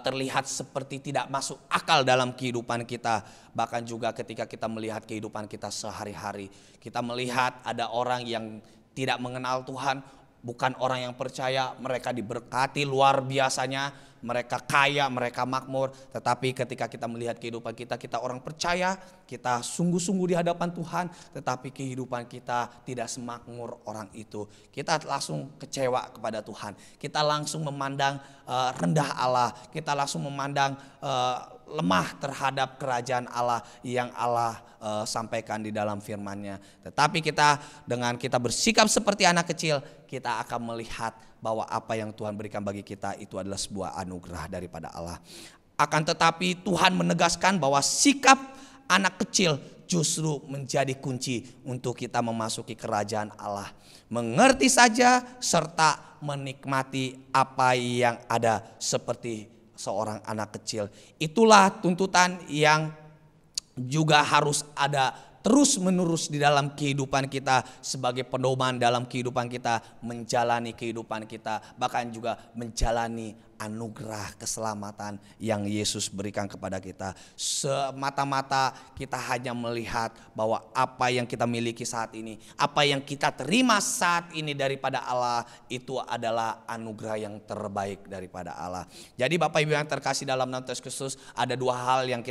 terlihat seperti tidak masuk akal dalam kehidupan kita. Bahkan juga ketika kita melihat kehidupan kita sehari-hari, kita melihat ada orang yang tidak mengenal Tuhan, bukan orang yang percaya, mereka diberkati luar biasanya, mereka kaya, mereka makmur. Tetapi ketika kita melihat kehidupan kita, kita orang percaya, kita sungguh-sungguh di hadapan Tuhan, tetapi kehidupan kita tidak semakmur orang itu. Kita langsung kecewa kepada Tuhan, kita langsung memandang rendah Allah, kita langsung memandang lemah terhadap kerajaan Allah yang Allah sampaikan di dalam firman-Nya. Tetapi dengan kita bersikap seperti anak kecil, kita akan melihat bahwa apa yang Tuhan berikan bagi kita itu adalah sebuah anugerah daripada Allah. Akan tetapi Tuhan menegaskan bahwa sikap anak kecil justru menjadi kunci untuk kita memasuki kerajaan Allah. Mengerti saja serta menikmati apa yang ada seperti seorang anak kecil. Itulah tuntutan yang juga harus ada terus menerus di dalam kehidupan kita, sebagai pedoman dalam kehidupan kita, menjalani kehidupan kita, bahkan juga menjalani anugerah keselamatan yang Yesus berikan kepada kita. Semata-mata kita hanya melihat bahwa apa yang kita miliki saat ini, apa yang kita terima saat ini daripada Allah, itu adalah anugerah yang terbaik daripada Allah. Jadi Bapak Ibu yang terkasih dalam nama Yesus Kristus, ada dua hal yang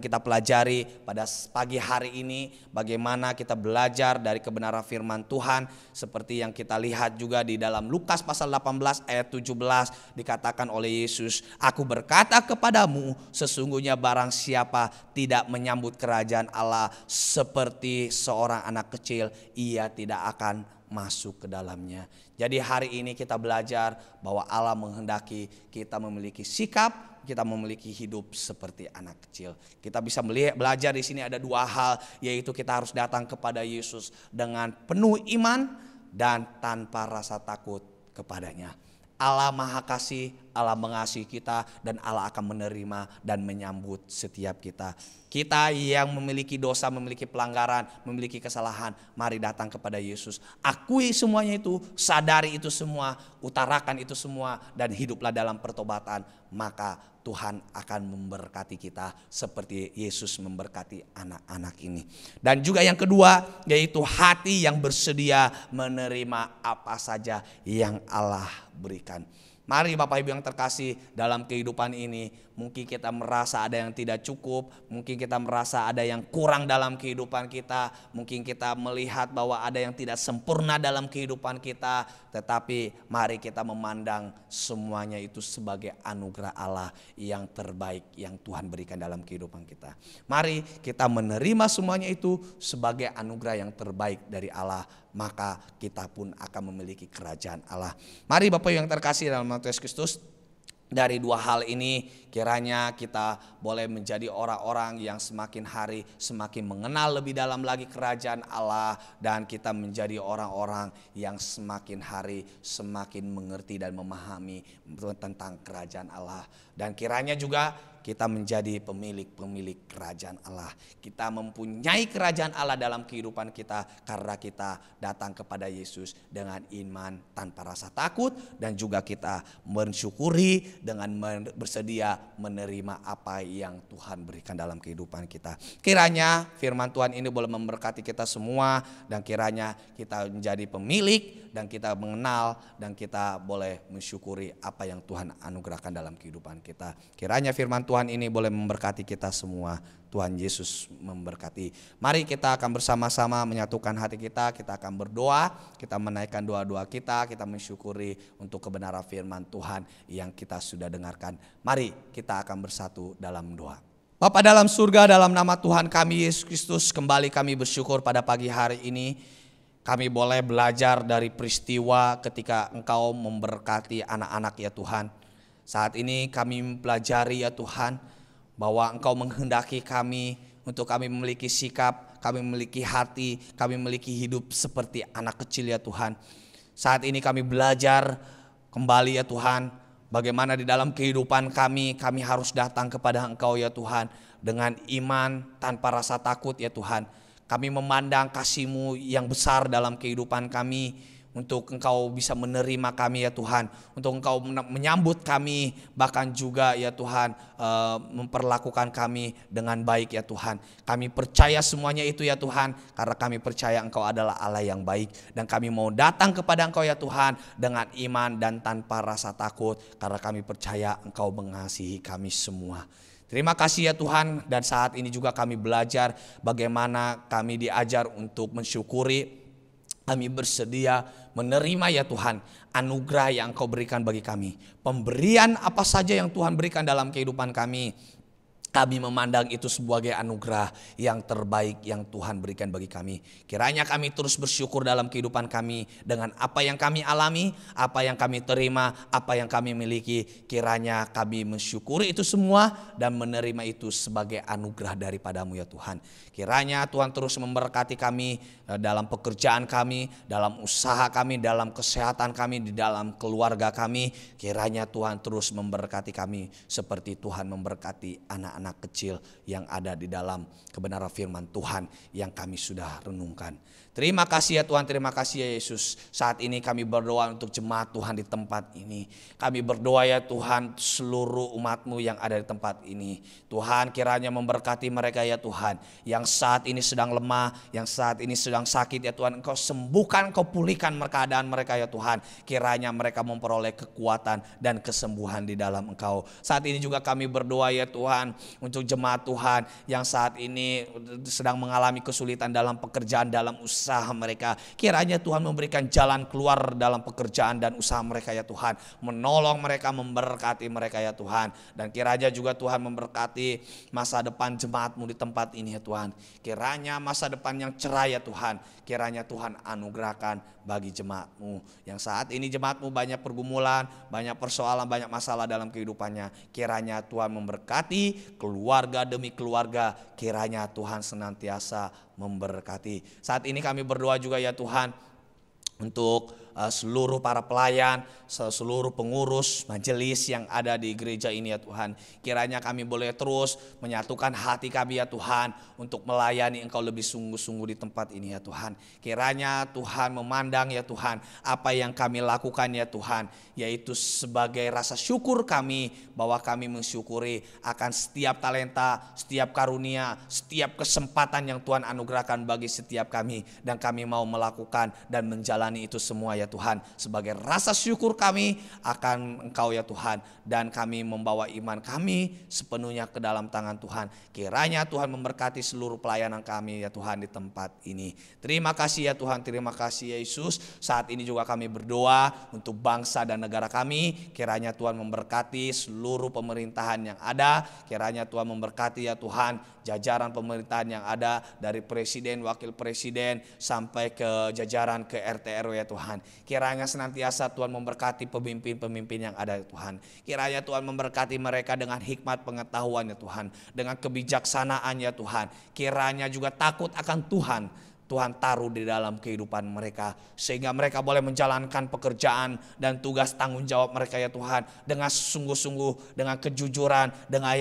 kita pelajari pada pagi hari ini. Bagaimana kita belajar dari kebenaran firman Tuhan, seperti yang kita lihat juga di dalam Lukas pasal 18 ayat 17, dikatakan oleh Yesus, "Aku berkata kepadamu, sesungguhnya barang siapa tidak menyambut kerajaan Allah seperti seorang anak kecil, ia tidak akan masuk ke dalamnya." Jadi hari ini kita belajar bahwa Allah menghendaki kita memiliki sikap, kita memiliki hidup seperti anak kecil. Kita bisa belajar di sini ada dua hal, yaitu kita harus datang kepada Yesus dengan penuh iman dan tanpa rasa takut kepadanya. Allah Maha Kasih, Allah mengasihi kita, dan Allah akan menerima dan menyambut setiap kita. Kita yang memiliki dosa, memiliki pelanggaran, memiliki kesalahan, mari datang kepada Yesus. Akui semuanya itu, sadari itu semua, utarakan itu semua, dan hiduplah dalam pertobatan. Maka Tuhan akan memberkati kita seperti Yesus memberkati anak-anak ini. Dan juga yang kedua, yaitu hati yang bersedia menerima apa saja yang Allah berikan. Mari Bapak Ibu yang terkasih, dalam kehidupan ini mungkin kita merasa ada yang tidak cukup, mungkin kita merasa ada yang kurang dalam kehidupan kita, mungkin kita melihat bahwa ada yang tidak sempurna dalam kehidupan kita, tetapi mari kita memandang semuanya itu sebagai anugerah Allah yang terbaik yang Tuhan berikan dalam kehidupan kita. Mari kita menerima semuanya itu sebagai anugerah yang terbaik dari Allah, maka kita pun akan memiliki kerajaan Allah. Mari Bapak yang terkasih dalam nama Yesus Kristus, dari dua hal ini kiranya kita boleh menjadi orang-orang yang semakin hari semakin mengenal lebih dalam lagi kerajaan Allah, dan kita menjadi orang-orang yang semakin hari semakin mengerti dan memahami tentang kerajaan Allah. Dan kiranya juga kita menjadi pemilik-pemilik kerajaan Allah. Kita mempunyai kerajaan Allah dalam kehidupan kita karena kita datang kepada Yesus dengan iman tanpa rasa takut, dan juga kita mensyukuri dengan bersedia menerima apa yang Tuhan berikan dalam kehidupan kita. Kiranya firman Tuhan ini boleh memberkati kita semua, dan kiranya kita menjadi pemilik dan kita mengenal dan kita boleh mensyukuri apa yang Tuhan anugerahkan dalam kehidupan kita. Kiranya firman Tuhan ini boleh memberkati kita semua. Tuhan Yesus memberkati. Mari kita akan bersama-sama menyatukan hati kita akan berdoa, kita menaikkan doa-doa kita mensyukuri untuk kebenaran firman Tuhan yang kita sudah dengarkan. Mari kita akan bersatu dalam doa. Bapa dalam surga, dalam nama Tuhan kami Yesus Kristus, kembali kami bersyukur pada pagi hari ini. Kami boleh belajar dari peristiwa ketika Engkau memberkati anak-anak ya Tuhan. Saat ini kami mempelajari ya Tuhan, bahwa Engkau menghendaki kami untuk kami memiliki sikap, kami memiliki hati, kami memiliki hidup seperti anak kecil ya Tuhan. Saat ini kami belajar kembali ya Tuhan, bagaimana di dalam kehidupan kami harus datang kepada Engkau ya Tuhan dengan iman tanpa rasa takut ya Tuhan. Kami memandang kasih-Mu yang besar dalam kehidupan kami, untuk Engkau bisa menerima kami ya Tuhan, untuk Engkau menyambut kami, bahkan juga ya Tuhan memperlakukan kami dengan baik ya Tuhan. Kami percaya semuanya itu ya Tuhan, karena kami percaya Engkau adalah Allah yang baik, dan kami mau datang kepada Engkau ya Tuhan dengan iman dan tanpa rasa takut, karena kami percaya Engkau mengasihi kami semua. Terima kasih ya Tuhan, dan saat ini juga kami belajar bagaimana kami diajar untuk mensyukuri. Kami bersedia menerima ya Tuhan anugerah yang Engkau berikan bagi kami. Pemberian apa saja yang Tuhan berikan dalam kehidupan kami, kami memandang itu sebagai anugerah yang terbaik yang Tuhan berikan bagi kami. Kiranya kami terus bersyukur dalam kehidupan kami dengan apa yang kami alami, apa yang kami terima, apa yang kami miliki. Kiranya kami mensyukuri itu semua dan menerima itu sebagai anugerah daripada-Mu ya Tuhan. Kiranya Tuhan terus memberkati kami dalam pekerjaan kami, dalam usaha kami, dalam kesehatan kami, di dalam keluarga kami. Kiranya Tuhan terus memberkati kami seperti Tuhan memberkati anak-anak kecil yang ada di dalam kebenaran firman Tuhan yang kami sudah renungkan. Terima kasih ya Tuhan, terima kasih ya Yesus. Saat ini kami berdoa untuk jemaat Tuhan di tempat ini. Kami berdoa ya Tuhan, seluruh umat-Mu yang ada di tempat ini. Tuhan kiranya memberkati mereka ya Tuhan, yang saat ini sedang lemah, yang saat ini sedang sakit ya Tuhan. Engkau sembuhkan, Engkau pulihkan keadaan mereka ya Tuhan. Kiranya mereka memperoleh kekuatan dan kesembuhan di dalam Engkau. Saat ini juga kami berdoa ya Tuhan untuk jemaat Tuhan yang saat ini sedang mengalami kesulitan dalam pekerjaan, dalam usaha mereka. Kiranya Tuhan memberikan jalan keluar dalam pekerjaan dan usaha mereka ya Tuhan. Menolong mereka, memberkati mereka ya Tuhan. Dan kiranya juga Tuhan memberkati masa depan jemaat-Mu di tempat ini ya Tuhan. Kiranya masa depan yang cerah ya Tuhan. Kiranya Tuhan anugerahkan bagi jemaat-Mu. Yang saat ini jemaat-Mu banyak pergumulan, banyak persoalan, banyak masalah dalam kehidupannya. Kiranya Tuhan memberkati keluarga demi keluarga. Kiranya Tuhan senantiasa memberkati. Saat ini kami berdoa juga ya Tuhan untuk seluruh para pelayan, seluruh pengurus majelis yang ada di gereja ini ya Tuhan. Kiranya kami boleh terus menyatukan hati kami ya Tuhan untuk melayani Engkau lebih sungguh-sungguh di tempat ini ya Tuhan. Kiranya Tuhan memandang ya Tuhan apa yang kami lakukan ya Tuhan, yaitu sebagai rasa syukur kami, bahwa kami mensyukuri akan setiap talenta, setiap karunia, setiap kesempatan yang Tuhan anugerahkan bagi setiap kami, dan kami mau melakukan dan menjalani itu semua ya ya Tuhan, sebagai rasa syukur kami akan Engkau ya Tuhan. Dan kami membawa iman kami sepenuhnya ke dalam tangan Tuhan. Kiranya Tuhan memberkati seluruh pelayanan kami ya Tuhan di tempat ini. Terima kasih ya Tuhan, terima kasih Yesus. Saat ini juga kami berdoa untuk bangsa dan negara kami. Kiranya Tuhan memberkati seluruh pemerintahan yang ada. Kiranya Tuhan memberkati ya Tuhan jajaran pemerintahan yang ada, dari presiden, wakil presiden sampai ke jajaran ke RT RW ya Tuhan. Kiranya senantiasa Tuhan memberkati pemimpin-pemimpin yang ada ya Tuhan. Kiranya Tuhan memberkati mereka dengan hikmat pengetahuan ya Tuhan, dengan kebijaksanaan ya Tuhan. Kiranya juga takut akan Tuhan taruh di dalam kehidupan mereka, sehingga mereka boleh menjalankan pekerjaan dan tugas tanggung jawab mereka ya Tuhan dengan sungguh-sungguh, dengan kejujuran, dengan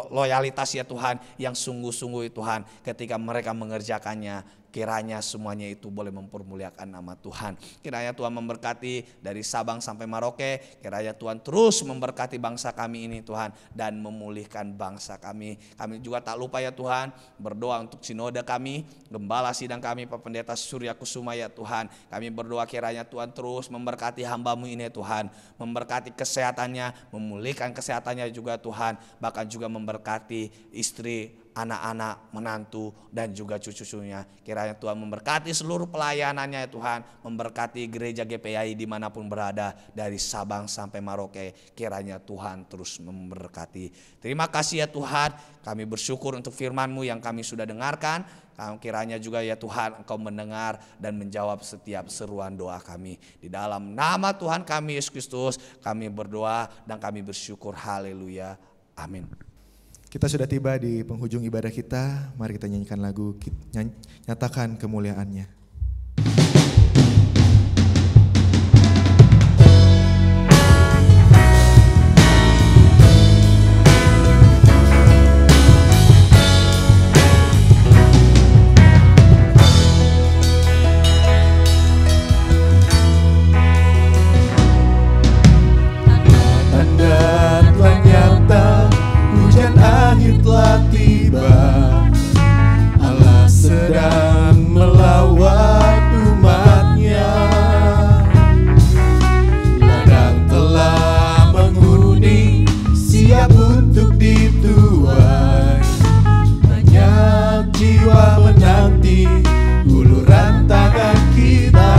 loyalitas ya Tuhan yang sungguh-sungguh ya Tuhan. Ketika mereka mengerjakannya, kiranya semuanya itu boleh mempermuliakan nama Tuhan. Kiranya Tuhan memberkati dari Sabang sampai Merauke. Kiranya Tuhan terus memberkati bangsa kami ini Tuhan, dan memulihkan bangsa kami. Kami juga tak lupa ya Tuhan berdoa untuk sinode kami, gembala sidang kami Pak Pendeta Surya Kusuma ya Tuhan. Kami berdoa kiranya Tuhan terus memberkati hamba-Mu ini Tuhan, memberkati kesehatannya, memulihkan kesehatannya juga Tuhan. Bahkan juga memberkati istri, anak-anak, menantu, dan juga cucu-cucunya. Kiranya Tuhan memberkati seluruh pelayanannya ya Tuhan, memberkati gereja GPI dimanapun berada, dari Sabang sampai Merauke. Kiranya Tuhan terus memberkati. Terima kasih ya Tuhan, kami bersyukur untuk firman-Mu yang kami sudah dengarkan. Kiranya juga ya Tuhan Engkau mendengar dan menjawab setiap seruan doa kami. Di dalam nama Tuhan kami Yesus Kristus kami berdoa dan kami bersyukur. Haleluya. Amin. Kita sudah tiba di penghujung ibadah kita. Mari kita nyanyikan lagu Nyatakan Kemuliaan-Nya. Telah tiba, Allah sedang melawat umatnya. Ladang telah menghuni, siap untuk dituai. Banyak jiwa menanti uluran tangan kita.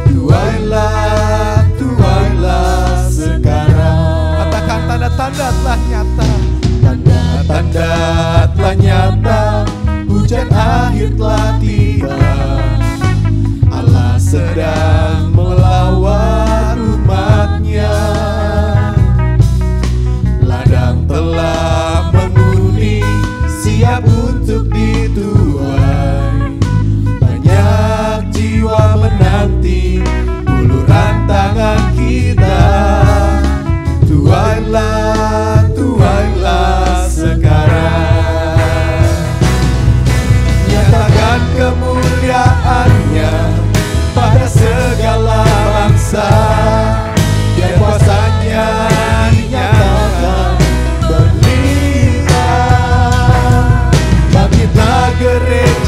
Tuailah, tuailah sekarang. Katakan tanda-tanda telah nyata. Tanda telah nyata, hujan akhir telah tiba. Allah sedang melawat umatnya. Ladang telah menghuni, siap untuk dituai. Banyak jiwa menanti uluran tangan kita. Tuailah, tuailah sekarang. Nyatakan kemuliaan-Nya pada segala bangsa, biar kuasa-Nya dinyatakan berlimpah. Bangkitlah gereja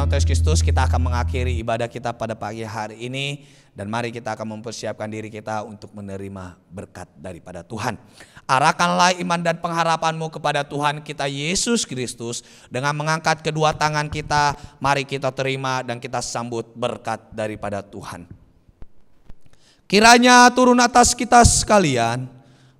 nama Tuhan Yesus Kristus kita akan mengakhiri ibadah kita pada pagi hari ini. Dan mari kita akan mempersiapkan diri kita untuk menerima berkat daripada Tuhan. Arahkanlah iman dan pengharapanmu kepada Tuhan kita Yesus Kristus. Dengan mengangkat kedua tangan kita, mari kita terima dan kita sambut berkat daripada Tuhan. Kiranya turun atas kita sekalian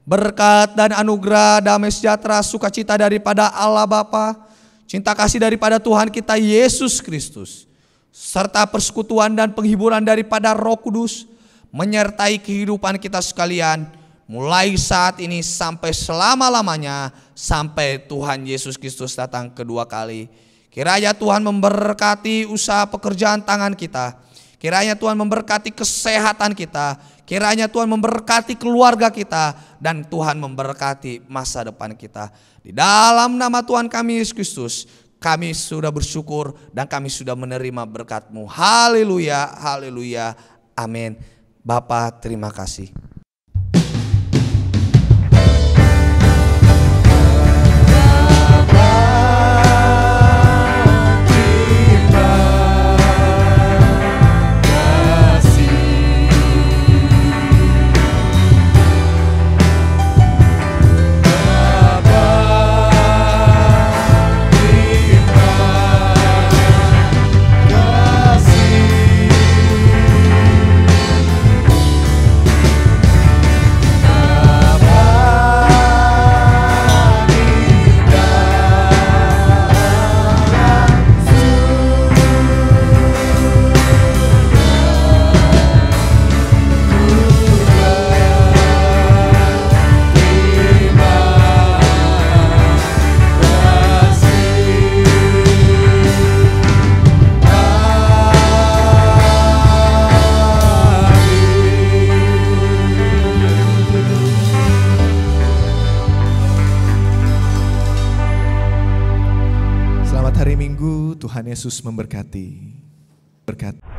berkat dan anugerah, damai sejahtera, sukacita daripada Allah Bapa, cinta kasih daripada Tuhan kita Yesus Kristus, serta persekutuan dan penghiburan daripada Roh Kudus menyertai kehidupan kita sekalian mulai saat ini sampai selama-lamanya, sampai Tuhan Yesus Kristus datang kedua kali. Kiranya Tuhan memberkati usaha pekerjaan tangan kita, kiranya Tuhan memberkati kesehatan kita, kiranya Tuhan memberkati keluarga kita, dan Tuhan memberkati masa depan kita. Di dalam nama Tuhan kami Yesus Kristus, kami sudah bersyukur dan kami sudah menerima berkat-Mu. Haleluya, haleluya, amin. Bapa, terima kasih. Hari Minggu, Tuhan Yesus memberkati. Berkat.